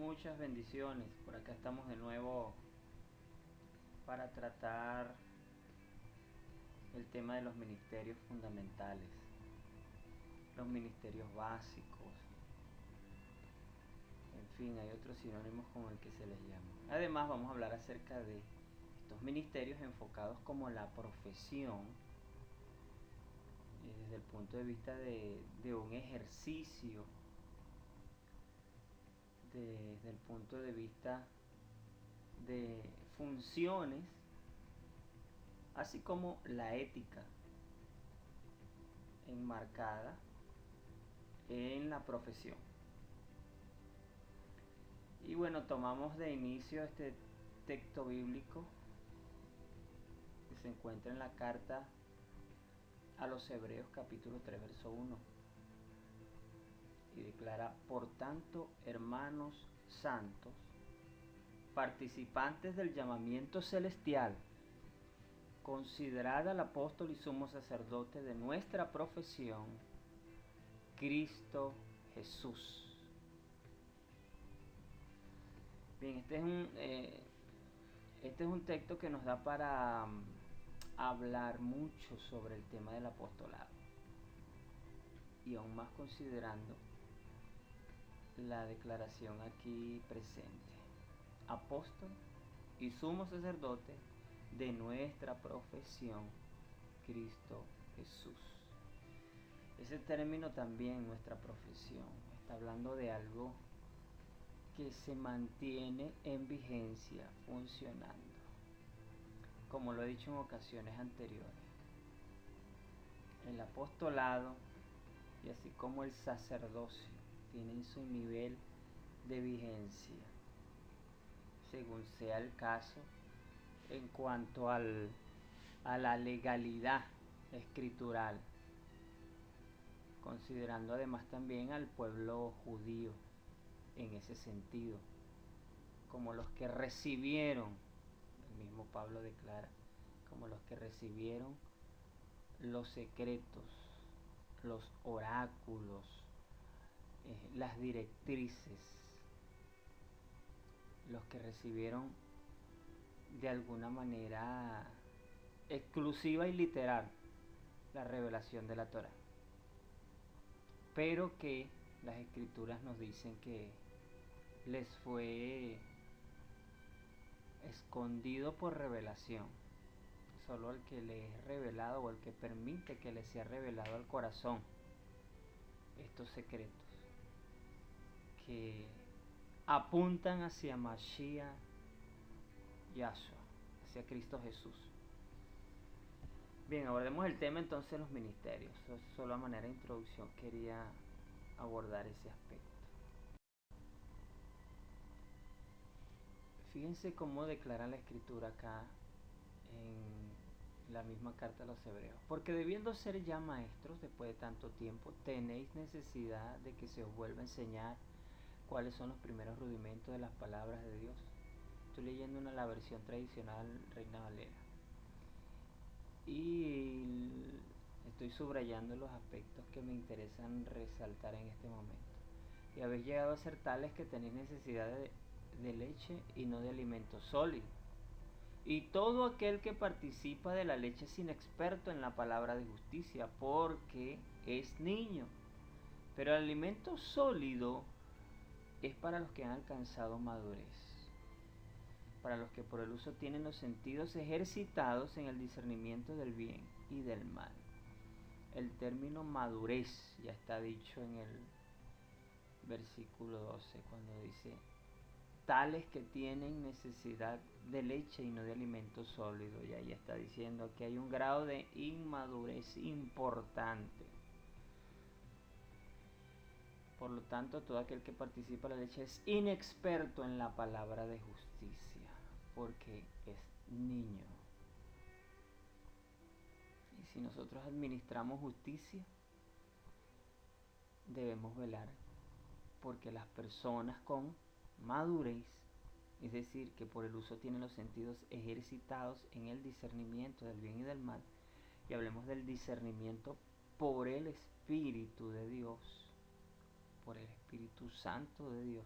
Muchas bendiciones. Por acá estamos de nuevo para tratar el tema de los ministerios fundamentales, los ministerios básicos. En fin, hay otros sinónimos con el que se les llama. Además, vamos a hablar acerca de estos ministerios enfocados como la profesión, desde el punto de vista de un ejercicio, desde el punto de vista de funciones, así como la ética enmarcada en la profesión. Y bueno, tomamos de inicio este texto bíblico que se encuentra en la carta a los Hebreos capítulo 3 verso 1 y declara: por tanto, hermanos santos, participantes del llamamiento celestial, considerad al apóstol y sumo sacerdote de nuestra profesión, Cristo Jesús. Bien, este es un texto que nos da para hablar mucho sobre el tema del apostolado, y aún más considerando la declaración aquí presente: apóstol y sumo sacerdote de nuestra profesión, Cristo Jesús. Ese término también, nuestra profesión, está hablando de algo que se mantiene en vigencia, funcionando. Como lo he dicho en ocasiones anteriores, el apostolado y así como el sacerdocio tienen su nivel de vigencia, según sea el caso, en cuanto a la legalidad escritural, considerando además también al pueblo judío en ese sentido, como los que recibieron, el mismo Pablo declara, como los que recibieron los secretos, los oráculos, las directrices, los que recibieron de alguna manera exclusiva y literal la revelación de la Torá, pero que las escrituras nos dicen que les fue escondido por revelación. Solo el que le es revelado, o el que permite que le sea revelado al corazón estos secretos que apuntan hacia Mashiach Yahshua, hacia Cristo Jesús. Bien, abordemos el tema entonces de los ministerios. Solo a manera de introducción quería abordar ese aspecto. Fíjense cómo declara la escritura acá en la misma carta a los Hebreos: porque debiendo ser ya maestros después de tanto tiempo, tenéis necesidad de que se os vuelva a enseñar cuáles son los primeros rudimentos de las palabras de Dios. Estoy leyendo la versión tradicional Reina Valera, y estoy subrayando los aspectos que me interesan resaltar en este momento. Y habéis llegado a ser tales que tenéis necesidad de leche y no de alimento sólido. Y todo aquel que participa de la leche es inexperto en la palabra de justicia, porque es niño. Pero el alimento sólido es para los que han alcanzado madurez, para los que por el uso tienen los sentidos ejercitados en el discernimiento del bien y del mal. El término madurez ya está dicho en el versículo 12, cuando dice: tales que tienen necesidad de leche y no de alimento sólido. Y ahí está diciendo que hay un grado de inmadurez importante. Por lo tanto, todo aquel que participa de la leche es inexperto en la palabra de justicia, porque es niño. Y si nosotros administramos justicia, debemos velar porque las personas con madurez, es decir, que por el uso tienen los sentidos ejercitados en el discernimiento del bien y del mal, y hablemos del discernimiento por el Espíritu de Dios, por el Espíritu Santo de Dios,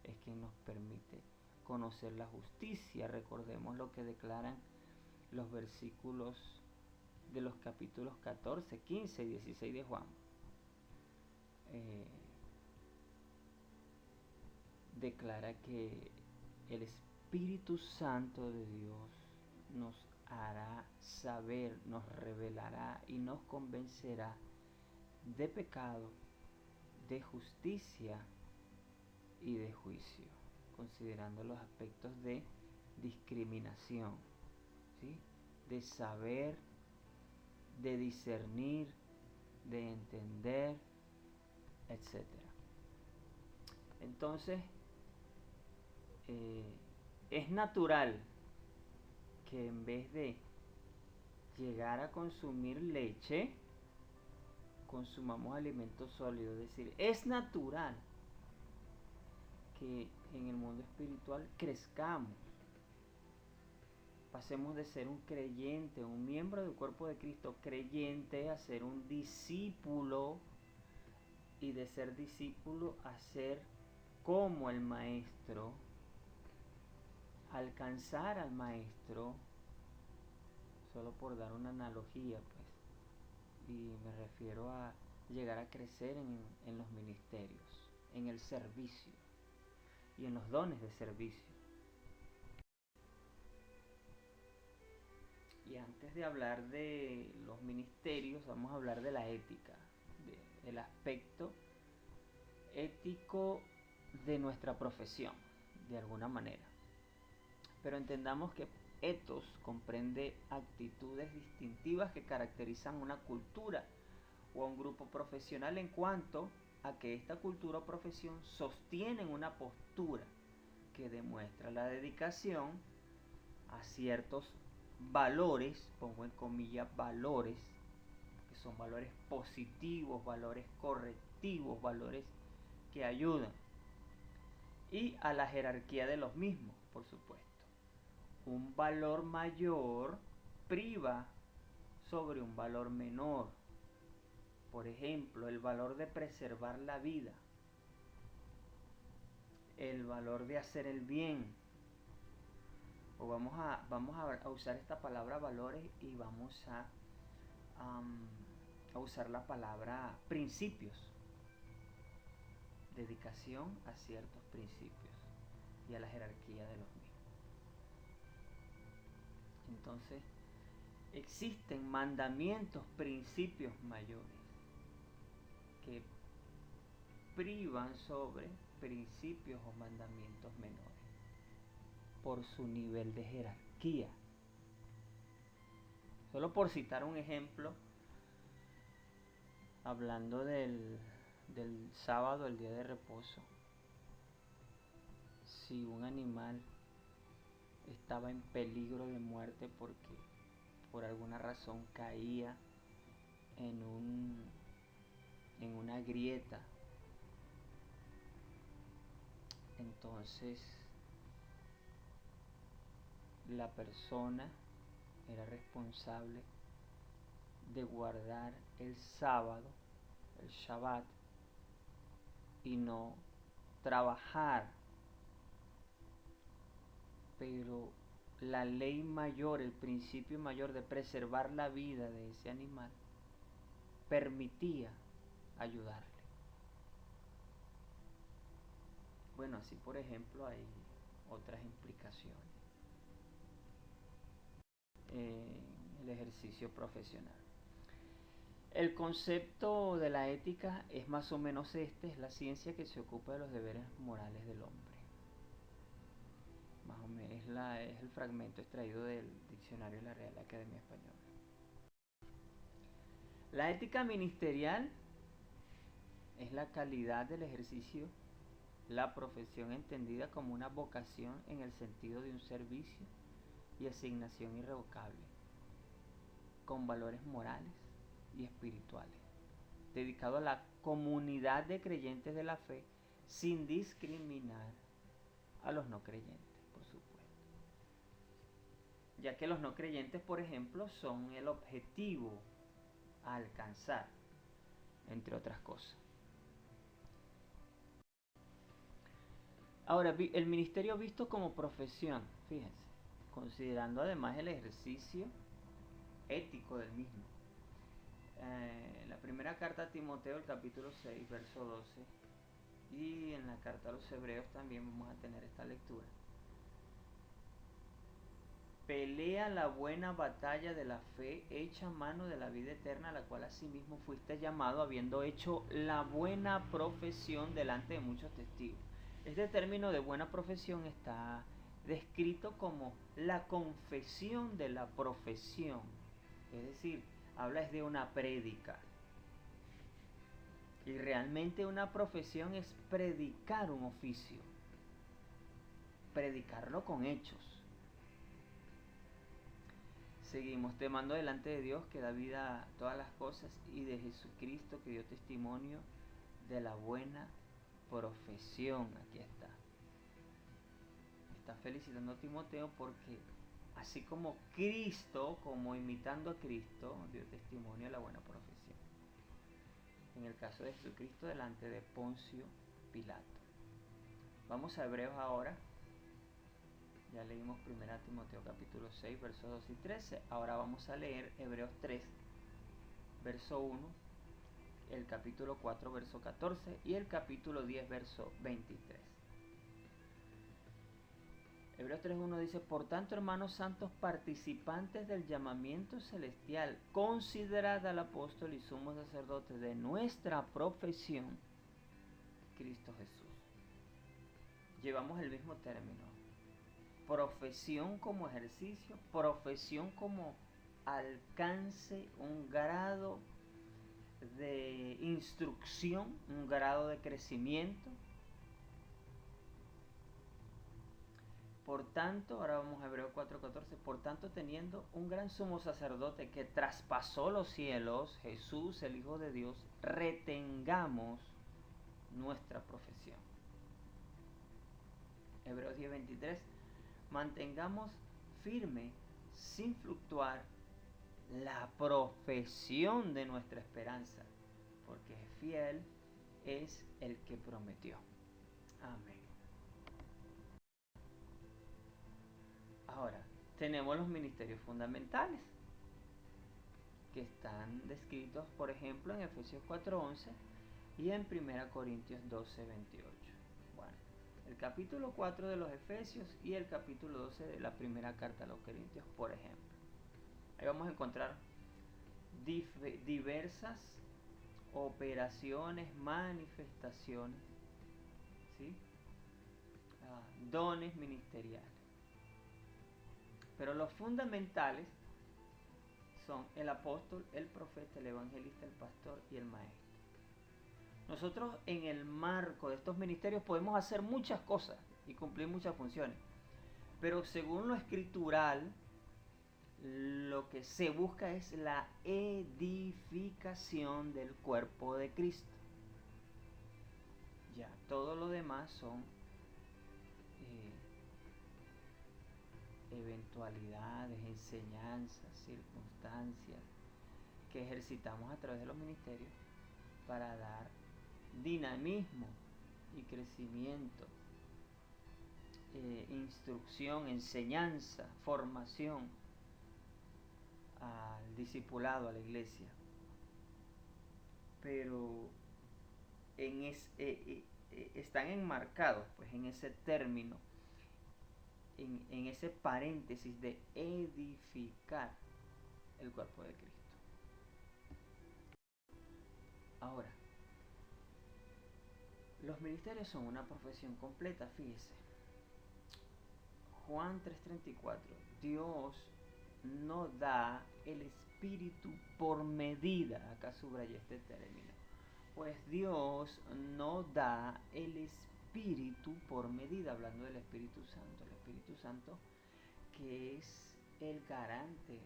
es quien nos permite conocer la justicia. Recordemos lo que declaran los versículos de los capítulos 14, 15 y 16 de Juan. Declara que el Espíritu Santo de Dios nos hará saber, nos revelará y nos convencerá de pecado, de justicia y de juicio, considerando los aspectos de discriminación, ¿sí? De saber, de discernir, de entender, etc. Entonces, es natural que en vez de llegar a consumir leche, consumamos alimentos sólidos. Es decir, es natural que en el mundo espiritual crezcamos. Pasemos de ser un creyente, un miembro del cuerpo de Cristo creyente, a ser un discípulo, y de ser discípulo a ser como el maestro, alcanzar al maestro, solo por dar una analogía, pues, y me refiero a llegar a crecer en los ministerios, en el servicio y en los dones de servicio. Y antes de hablar de los ministerios, vamos a hablar de la ética, del aspecto ético de nuestra profesión, de alguna manera. Pero entendamos que ethos comprende actitudes distintivas que caracterizan una cultura o a un grupo profesional en cuanto a que esta cultura o profesión sostienen una postura que demuestra la dedicación a ciertos valores, pongo en comillas valores, que son valores positivos, valores correctivos, valores que ayudan, y a la jerarquía de los mismos, por supuesto. Un valor mayor priva sobre un valor menor. Por ejemplo, el valor de preservar la vida, el valor de hacer el bien, o vamos a usar esta palabra valores y vamos a usar la palabra principios, dedicación a ciertos principios y a la jerarquía de los mismos. Entonces, existen mandamientos, principios mayores que privan sobre principios o mandamientos menores por su nivel de jerarquía. Solo por citar un ejemplo, hablando del sábado, el día de reposo, si un animal estaba en peligro de muerte porque por alguna razón caía en una grieta, entonces la persona era responsable de guardar el sábado, el Shabbat, y no trabajar. Pero la ley mayor, el principio mayor de preservar la vida de ese animal, permitía ayudarle. Bueno, así por ejemplo hay otras implicaciones en el ejercicio profesional. El concepto de la ética es más o menos es la ciencia que se ocupa de los deberes morales del hombre. Más o menos es el fragmento extraído del diccionario de la Real Academia Española. La ética ministerial es la calidad del ejercicio, la profesión entendida como una vocación en el sentido de un servicio y asignación irrevocable, con valores morales y espirituales, dedicado a la comunidad de creyentes de la fe sin discriminar a los no creyentes, por supuesto. Ya que los no creyentes, por ejemplo, son el objetivo a alcanzar, entre otras cosas. Ahora, el ministerio visto como profesión, fíjense, considerando además el ejercicio ético del mismo. La primera carta a Timoteo, el capítulo 6, verso 12, y en la carta a los Hebreos también vamos a tener esta lectura. Pelea la buena batalla de la fe, echa mano de la vida eterna, a la cual asimismo fuiste llamado, habiendo hecho la buena profesión delante de muchos testigos. Este término de buena profesión está descrito como la confesión de la profesión. Es decir, habla de una prédica. Y realmente una profesión es predicar un oficio. Predicarlo con hechos. Seguimos, te mando delante de Dios que da vida a todas las cosas y de Jesucristo que dio testimonio de la buena profesión. Aquí está. Está felicitando a Timoteo porque así como Cristo, como imitando a Cristo, dio testimonio de la buena profesión. En el caso de Jesucristo delante de Poncio Pilato. Vamos a Hebreos ahora. Ya leímos 1 Timoteo capítulo 6, versos 2 y 13. Ahora vamos a leer Hebreos 3, verso 1, el capítulo 4, verso 14 y el capítulo 10, verso 23. Hebreos 3.1 dice, por tanto, hermanos santos, participantes del llamamiento celestial, considerad al apóstol y sumo sacerdote de nuestra profesión, Cristo Jesús. Llevamos el mismo término. Profesión como ejercicio, profesión como alcance, un grado de instrucción, un grado de crecimiento. Por tanto, ahora vamos a Hebreos 4:14, por tanto teniendo un gran sumo sacerdote que traspasó los cielos, Jesús, el Hijo de Dios, retengamos nuestra profesión. Hebreos 10:23, mantengamos firme, sin fluctuar, la profesión de nuestra esperanza, porque fiel es el que prometió. Amén. Ahora, tenemos los ministerios fundamentales, que están descritos, por ejemplo, en Efesios 4:11 y en 1 Corintios 12:28. Bueno, el capítulo 4 de los Efesios y el capítulo 12 de la primera carta a los Corintios, por ejemplo. Ahí vamos a encontrar diversas operaciones, manifestaciones, ¿sí? Dones ministeriales. Pero los fundamentales son el apóstol, el profeta, el evangelista, el pastor y el maestro. Nosotros en el marco de estos ministerios podemos hacer muchas cosas y cumplir muchas funciones, pero según lo escritural, lo que se busca es la edificación del cuerpo de Cristo. Ya, todo lo demás son eventualidades, enseñanzas, circunstancias que ejercitamos a través de los ministerios para dar dinamismo y crecimiento, instrucción, enseñanza, formación al discipulado, a la iglesia. Pero están enmarcados pues en ese término, en ese paréntesis de edificar el cuerpo de Cristo. Ahora, los ministerios son una profesión completa, fíjese. Juan 3:34, Dios no da el Espíritu por medida, acá subrayé este término, pues Dios no da el Espíritu por medida, hablando del Espíritu Santo. El Espíritu Santo que es el garante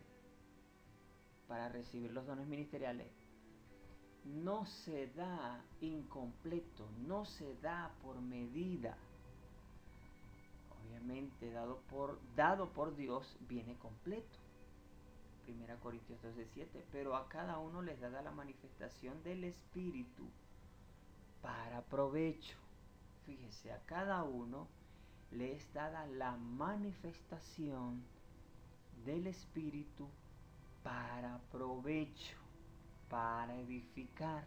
para recibir los dones ministeriales, no se da incompleto, no se da por medida. Obviamente dado por Dios viene completo. 1 Corintios 12:7, pero a cada uno les da la manifestación del Espíritu para provecho. fíjese, a cada uno le es dada la manifestación del Espíritu para provecho, para edificar,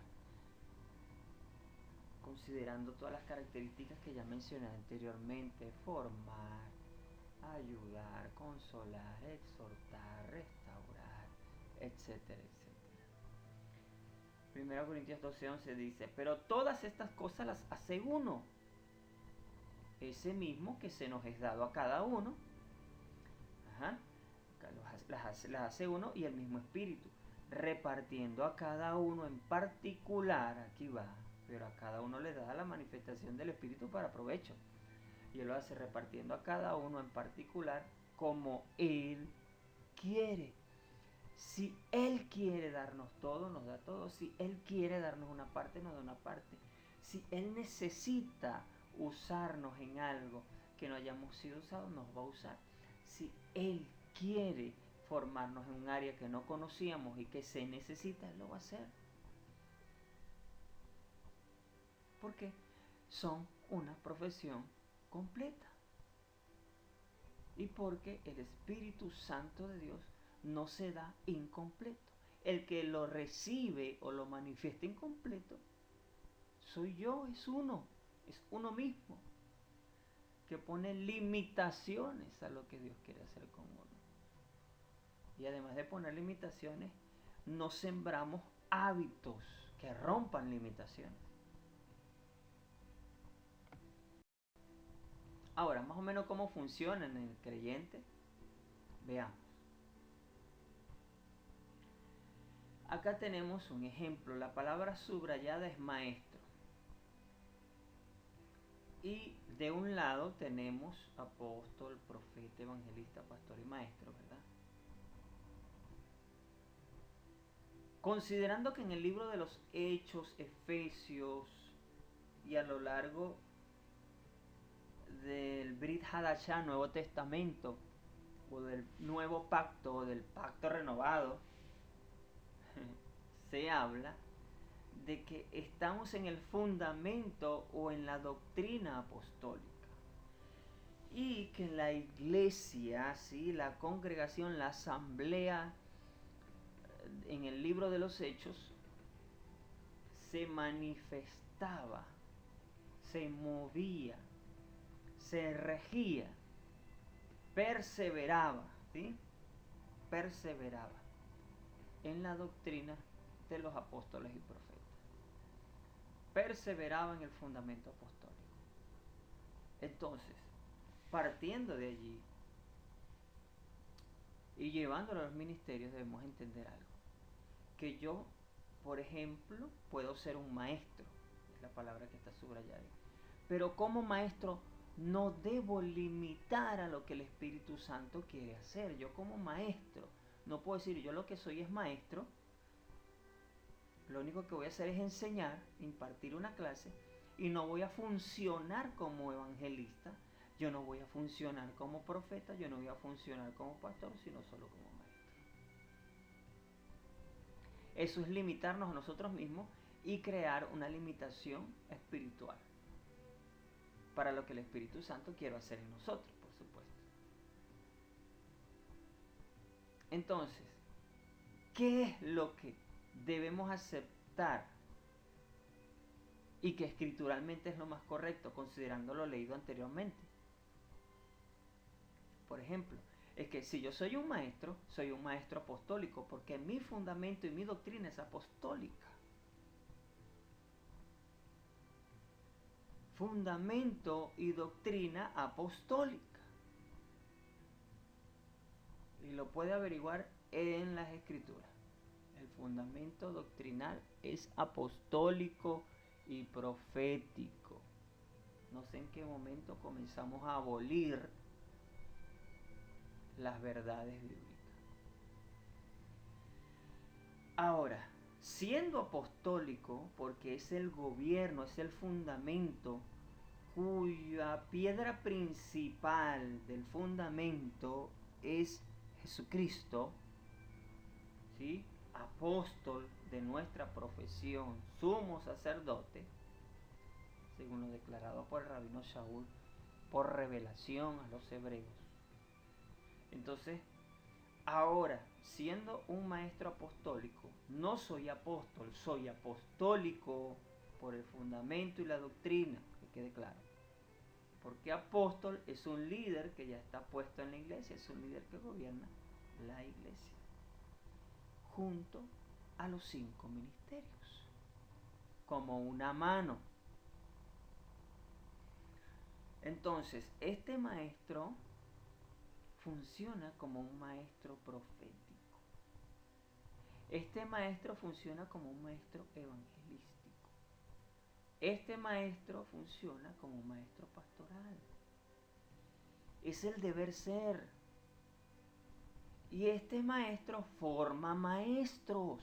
considerando todas las características que ya mencioné anteriormente: formar, ayudar, consolar, exhortar, restaurar, etcétera, etcétera. 1 Corintios 12:11 dice: pero todas estas cosas las hace uno, ese mismo que se nos es dado a cada uno. Las hace uno y el mismo Espíritu, repartiendo a cada uno en particular. Aquí va, pero a cada uno le da la manifestación del Espíritu para provecho, y Él lo hace repartiendo a cada uno en particular como Él quiere. Si Él quiere darnos todo, nos da todo. Si Él quiere darnos una parte, nos da una parte. Si Él necesita usarnos en algo que no hayamos sido usados, nos va a usar. Si Él quiere formarnos en un área que no conocíamos y que se necesita, Él lo va a hacer. Porque son una profesión completa. Y porque el Espíritu Santo de Dios no se da incompleto. El que lo recibe o lo manifiesta incompleto soy yo, es uno mismo, que pone limitaciones a lo que Dios quiere hacer con uno. Y además de poner limitaciones, no sembramos hábitos que rompan limitaciones. Ahora, más o menos cómo funciona en el creyente, veamos. Acá tenemos un ejemplo. La palabra subrayada es maestro. Y de un lado tenemos apóstol, profeta, evangelista, pastor y maestro, ¿verdad? Considerando que en el libro de los Hechos, Efesios y a lo largo del Brit Hadashah, Nuevo Testamento, o del Nuevo Pacto, o del Pacto Renovado, se habla de que estamos en el fundamento o en la doctrina apostólica, y que la iglesia, ¿sí?, la congregación, la asamblea, en el libro de los Hechos, se manifestaba, se movía, se regía, perseveraba, ¿sí?, perseveraba en la doctrina de los apóstoles y profetas. Perseveraba en el fundamento apostólico. Entonces, partiendo de allí y llevándolo a los ministerios, debemos entender algo. Que yo, por ejemplo, puedo ser un maestro, es la palabra que está subrayada ahí. Pero como maestro no debo limitar a lo que el Espíritu Santo quiere hacer. Yo como maestro no puedo decir, yo lo que soy es maestro, lo único que voy a hacer es enseñar, impartir una clase, y no voy a funcionar como evangelista, yo no voy a funcionar como profeta, yo no voy a funcionar como pastor, sino solo como maestro. Eso es limitarnos a nosotros mismos y crear una limitación espiritual para lo que el Espíritu Santo quiere hacer en nosotros, por supuesto. Entonces, ¿qué es lo que debemos aceptar y que escrituralmente es lo más correcto, considerando lo leído anteriormente? Por ejemplo, es que si yo soy un maestro apostólico, porque mi fundamento y mi doctrina es apostólica. Fundamento y doctrina apostólica. Y lo puede averiguar en las Escrituras. El fundamento doctrinal es apostólico y profético. No sé en qué momento comenzamos a abolir las verdades bíblicas. Ahora, siendo apostólico, porque es el gobierno, es el fundamento, cuya piedra principal del fundamento es Jesucristo, ¿sí?, apóstol de nuestra profesión, sumo sacerdote, según lo declarado por el rabino Shaul por revelación a los hebreos. Entonces, ahora, siendo un maestro apostólico, no soy apóstol, soy apostólico por el fundamento y la doctrina, que quede claro. Porque apóstol es un líder que ya está puesto en la iglesia, es un líder que gobierna la iglesia, junto a los 5 ministerios, como una mano. Entonces, este maestro funciona como un maestro profético. Este maestro funciona como un maestro evangelístico. Este maestro funciona como un maestro pastoral. Es el deber ser. Y este maestro forma maestros.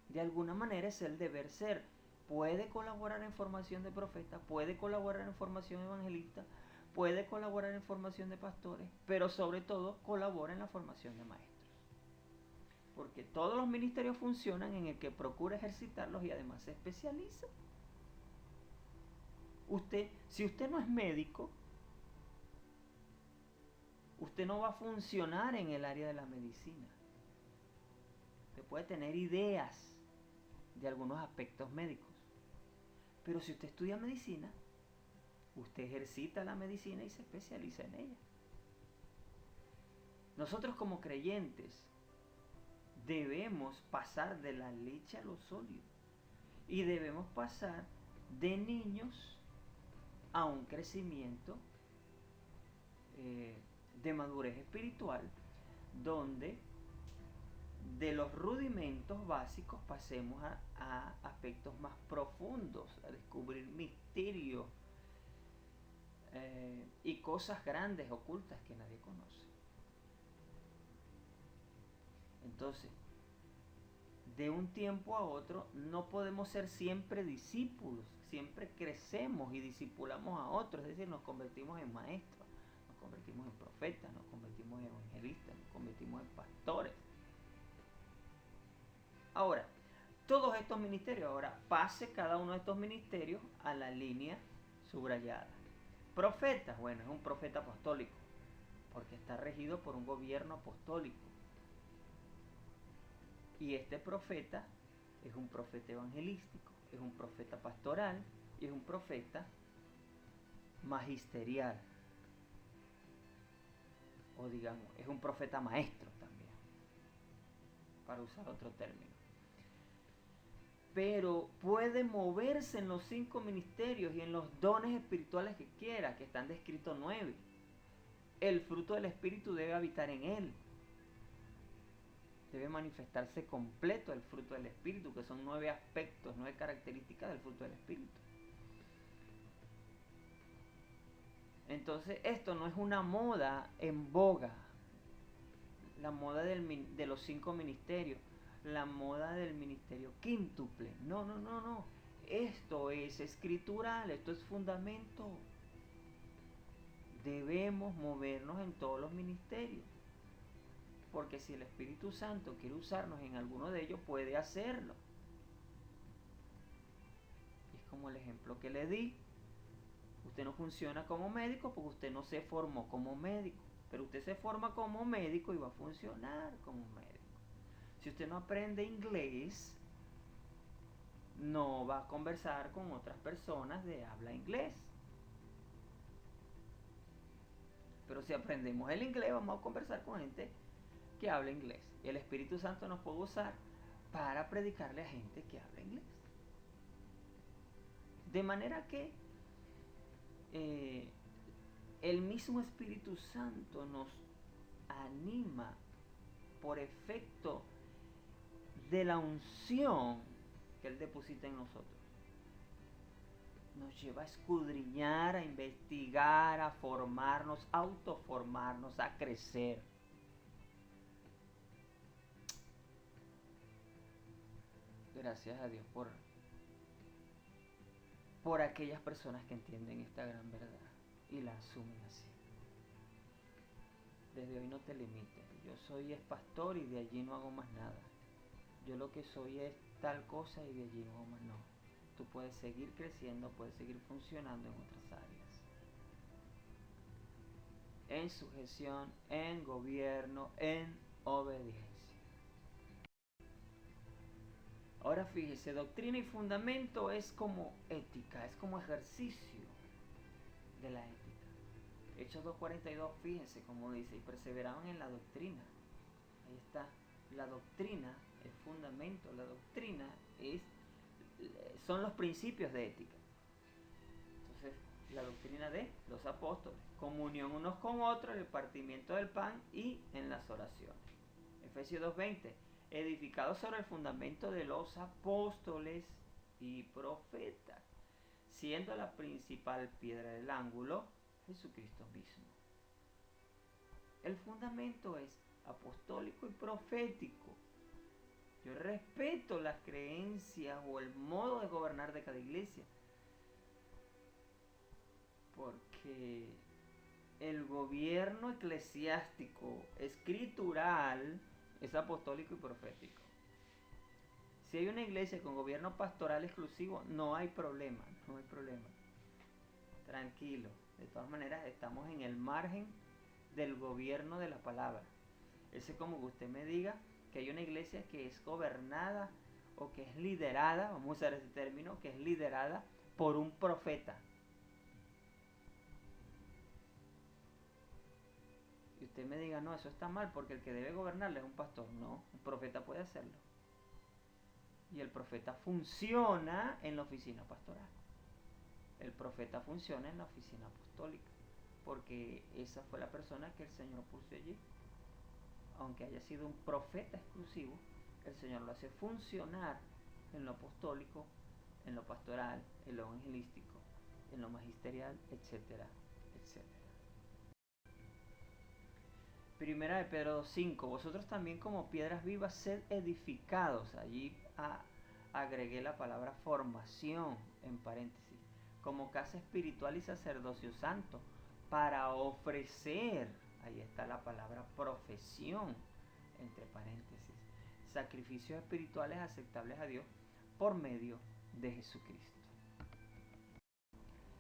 De alguna manera es el deber ser. Puede colaborar en formación de profetas, puede colaborar en formación evangelista, puede colaborar en formación de pastores, pero sobre todo colabora en la formación de maestros. Porque todos los ministerios funcionan en el que procura ejercitarlos y además se especializa. Si usted no es médico, usted no va a funcionar en el área de la medicina. Usted puede tener ideas de algunos aspectos médicos, pero si usted estudia medicina, usted ejercita la medicina y se especializa en ella. Nosotros como creyentes debemos pasar de la leche a lo sólido y debemos pasar de niños a un crecimiento de madurez espiritual, donde de los rudimentos básicos pasemos a aspectos más profundos, a descubrir misterios y cosas grandes ocultas que nadie conoce. Entonces, de un tiempo a otro no podemos ser siempre discípulos, siempre crecemos y discipulamos a otros, es decir, nos convertimos en maestros, nos convertimos en profetas, nos convertimos en evangelistas, nos convertimos en pastores. Ahora, todos estos ministerios, ahora pase cada uno de estos ministerios a la línea subrayada. Profeta, bueno, es un profeta apostólico, porque está regido por un gobierno apostólico. Y este profeta es un profeta evangelístico, es un profeta pastoral y es un profeta magisterial. O digamos, es un profeta maestro también, para usar otro término. Pero puede moverse en los 5 ministerios y en los dones espirituales que quiera, que están descritos 9. El fruto del Espíritu debe habitar en él. Debe manifestarse completo el fruto del Espíritu, que son 9 aspectos, 9 características del fruto del Espíritu. Entonces, esto no es una moda en boga, la moda de los 5 ministerios, la moda del ministerio quíntuple. No. Esto es escritural, esto es fundamento. Debemos movernos en todos los ministerios. Porque si el Espíritu Santo quiere usarnos en alguno de ellos, puede hacerlo. Es como el ejemplo que le di. Usted no funciona como médico porque usted no se formó como médico. Pero usted se forma como médico y va a funcionar como médico. Si usted no aprende inglés, no va a conversar con otras personas de habla inglés. Pero si aprendemos el inglés, vamos a conversar con gente que habla inglés. Y el Espíritu Santo nos puede usar para predicarle a gente que habla inglés. De manera que el mismo Espíritu Santo nos anima por efecto de la unción que Él deposita en nosotros. Nos lleva a escudriñar, a investigar, a formarnos, a autoformarnos, a crecer. Gracias a Dios por aquellas personas que entienden esta gran verdad y la asumen así. Desde hoy no te limites. Yo soy pastor y de allí no hago más nada. Yo lo que soy es tal cosa y de allí no hago más nada. tú puedes seguir creciendo, puedes seguir funcionando en otras áreas. En sujeción, en gobierno, en obediencia. Ahora fíjese, doctrina y fundamento es como ética, es como ejercicio de la ética. Hechos 2:42, fíjense como dice, y perseveraban en la doctrina. Ahí está, la doctrina, el fundamento, la doctrina son los principios de ética. Entonces, la doctrina de los apóstoles, comunión unos con otros, el partimiento del pan y en las oraciones. Efesios 2:20, edificados sobre el fundamento de los apóstoles y profetas, siendo la principal piedra del ángulo Jesucristo mismo. El fundamento es apostólico y profético. Yo respeto las creencias o el modo de gobernar de cada iglesia, porque el gobierno eclesiástico escritural es apostólico y profético. Si hay una iglesia con gobierno pastoral exclusivo, no hay problema. Tranquilo. De todas maneras, estamos en el margen del gobierno de la palabra. Es como que usted me diga que hay una iglesia que es gobernada o que es liderada, vamos a usar ese término, que es liderada por un profeta. Y usted me diga, no, eso está mal porque el que debe gobernarle es un pastor. No, un profeta puede hacerlo. Y el profeta funciona en la oficina pastoral. El profeta funciona en la oficina apostólica, porque esa fue la persona que el Señor puso allí. Aunque haya sido un profeta exclusivo, el Señor lo hace funcionar en lo apostólico, en lo pastoral, en lo evangelístico, en lo magisterial, etcétera, etcétera. Primera de Pedro 2:5, vosotros también como piedras vivas sed edificados. Allí agregué la palabra formación en paréntesis, como casa espiritual y sacerdocio santo, para ofrecer, ahí está la palabra profesión, entre paréntesis, sacrificios espirituales aceptables a Dios por medio de Jesucristo.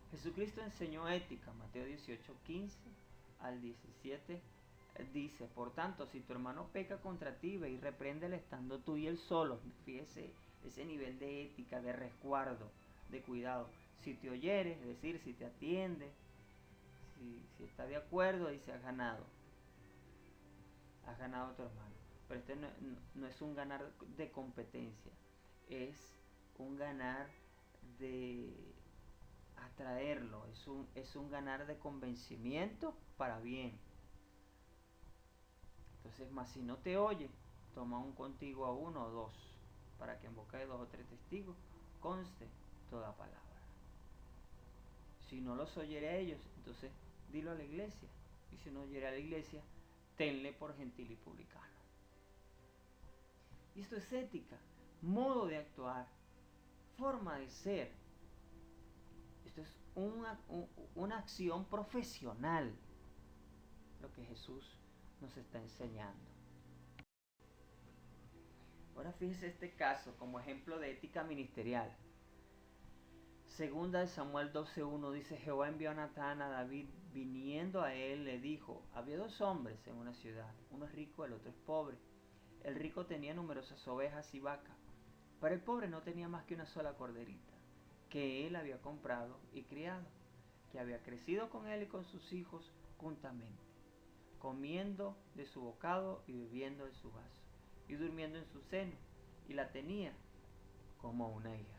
Jesucristo enseñó ética, Mateo 18:15 al 17. Dice, por tanto, si tu hermano peca contra ti, ve y repréndele estando tú y él solos. Fíjese ese nivel de ética, de resguardo, de cuidado. Si te oyere, es decir, si te atiende, si está de acuerdo, dice, has ganado a tu hermano. Pero este no es un ganar de competencia, es un ganar de atraerlo, es un ganar de convencimiento para bien. Entonces, más si no te oye, toma un contigo a uno o dos, para que en boca de 2 o 3 testigos conste toda palabra. Si no los oyere a ellos, entonces dilo a la iglesia. Y si no oyere a la iglesia, tenle por gentil y publicano. Y esto es ética, modo de actuar, forma de ser. Esto es una acción profesional, lo que Jesús nos está enseñando. Ahora fíjese este caso como ejemplo de ética ministerial. Segunda de Samuel 12:1 dice, Jehová envió a Natán a David, viniendo a él le dijo, había 2 hombres en una ciudad, uno es rico, el otro es pobre. El rico tenía numerosas ovejas y vacas, pero el pobre no tenía más que una sola corderita, que él había comprado y criado, que había crecido con él y con sus hijos juntamente, comiendo de su bocado y bebiendo de su vaso, y durmiendo en su seno, y la tenía como una hija.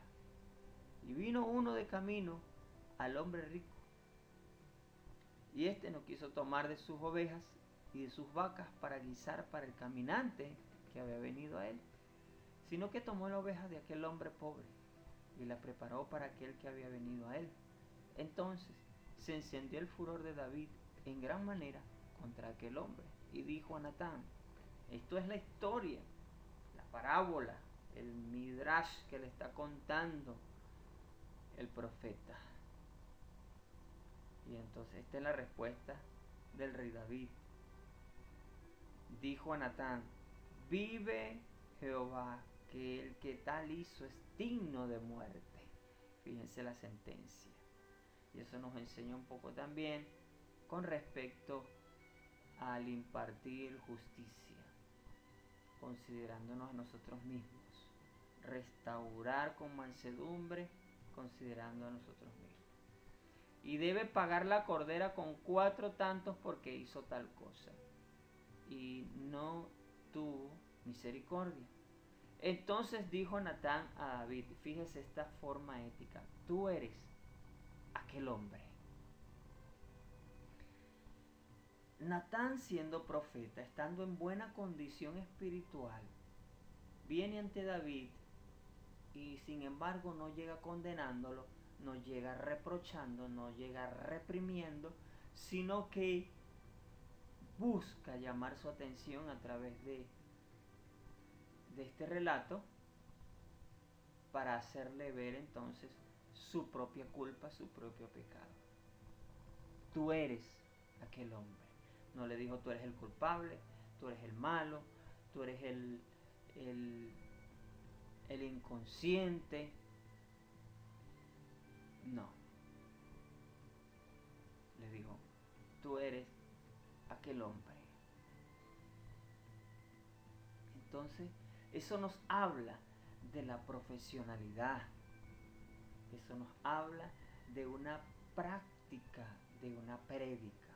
Y vino uno de camino al hombre rico, y éste no quiso tomar de sus ovejas y de sus vacas para guisar para el caminante que había venido a él, sino que tomó la oveja de aquel hombre pobre y la preparó para aquel que había venido a él. Entonces se encendió el furor de David en gran manera contra aquel hombre, y dijo a Natán, esto es la historia, la parábola, el midrash que le está contando el profeta. Y entonces esta es la respuesta del rey David. Dijo a Natán, vive Jehová, que el que tal hizo es digno de muerte. Fíjense la sentencia. Y eso nos enseña un poco también con respecto al impartir justicia, considerándonos a nosotros mismos. Restaurar con mansedumbre, considerando a nosotros mismos. Y debe pagar la cordera con 4 tantos porque hizo tal cosa. Y no tuvo misericordia. Entonces dijo Natán a David, fíjese esta forma ética, tú eres aquel hombre. Natán, siendo profeta, estando en buena condición espiritual, viene ante David y sin embargo no llega condenándolo, no llega reprochando, no llega reprimiendo, sino que busca llamar su atención a través de este relato para hacerle ver entonces su propia culpa, su propio pecado. Tú eres aquel hombre. No le dijo tú eres el culpable, tú eres el malo, tú eres el inconsciente. No. Le dijo, tú eres aquel hombre. Entonces, eso nos habla de la profesionalidad. Eso nos habla de una práctica, de una prédica.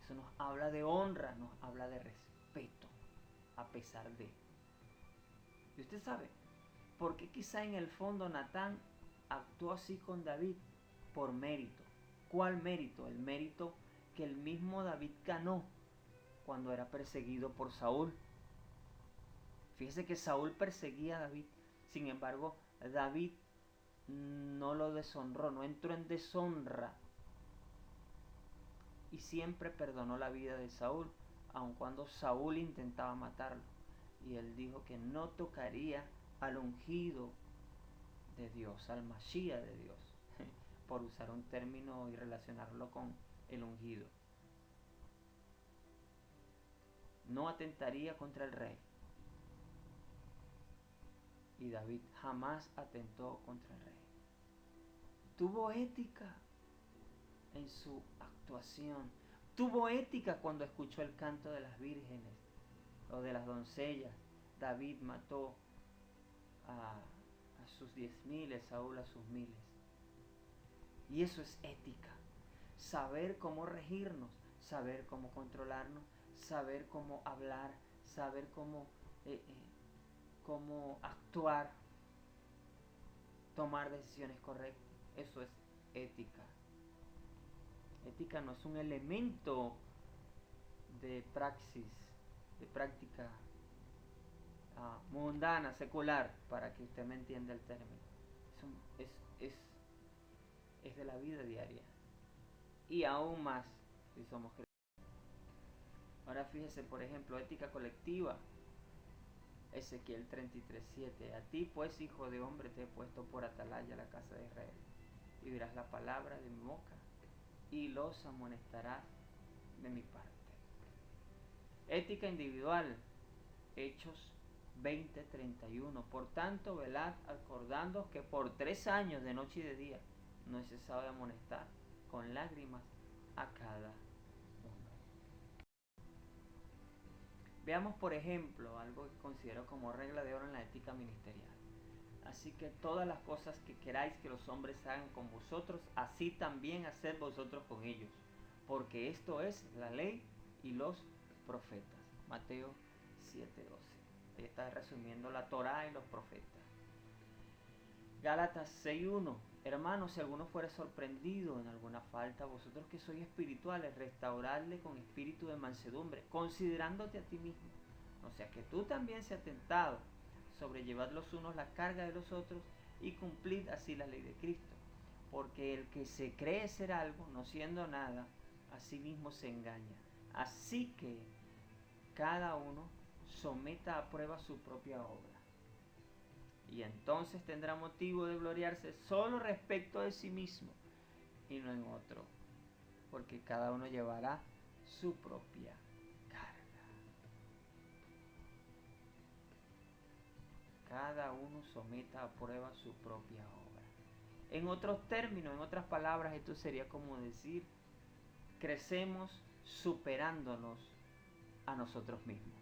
Eso nos habla de honra, nos habla de respeto, a pesar de. Y usted sabe, ¿por qué quizá en el fondo Natán actuó así con David? Por mérito. ¿Cuál mérito? El mérito que el mismo David ganó cuando era perseguido por Saúl. Fíjese que Saúl perseguía a David. Sin embargo, David no lo deshonró, no entró en deshonra. Y siempre perdonó la vida de Saúl, aun cuando Saúl intentaba matarlo. Y él dijo que no tocaría al ungido de Dios, al Mashiach de Dios, por usar un término y relacionarlo con el ungido. No atentaría contra el rey. Y David jamás atentó contra el rey. Tuvo ética en su actuación. Tuvo ética cuando escuchó el canto de las vírgenes o de las doncellas. David mató a sus 10,000, Saúl a sus 1,000. Y eso es ética. Saber cómo regirnos, saber cómo controlarnos, saber cómo hablar, saber cómo actuar, tomar decisiones correctas. Eso es ética. Ética no es un elemento de praxis, de práctica mundana, secular, para que usted me entienda el término. Es de la vida diaria. Y aún más si somos cristianos. Ahora fíjese, por ejemplo, ética colectiva. Ezequiel 33:7. A ti pues, hijo de hombre, te he puesto por atalaya a la casa de Israel. Y dirás la palabra de mi boca y los amonestarás de mi parte. Ética individual. Hechos 20:31. Por tanto, velad acordándoos que por 3 años de noche y de día no he cesado de amonestar con lágrimas a cada uno. Veamos, por ejemplo, algo que considero como regla de oro en la ética ministerial. Así que todas las cosas que queráis que los hombres hagan con vosotros, así también haced vosotros con ellos, porque esto es la ley y los profetas. Mateo 7:12. Ahí está resumiendo la Torá y los profetas. Gálatas 6:1. Hermanos, si alguno fuera sorprendido en alguna falta, vosotros que sois espirituales, restauradle con espíritu de mansedumbre, considerándote a ti mismo. O sea que tú también seas tentado, sobrellevad los unos la carga de los otros y cumplid así la ley de Cristo. Porque el que se cree ser algo, no siendo nada, a sí mismo se engaña. Así que cada uno someta a prueba su propia obra. Y entonces tendrá motivo de gloriarse solo respecto de sí mismo y no en otro, porque cada uno llevará su propia carga. Cada uno someta a prueba su propia obra. En otros términos, en otras palabras, esto sería como decir, crecemos superándonos a nosotros mismos.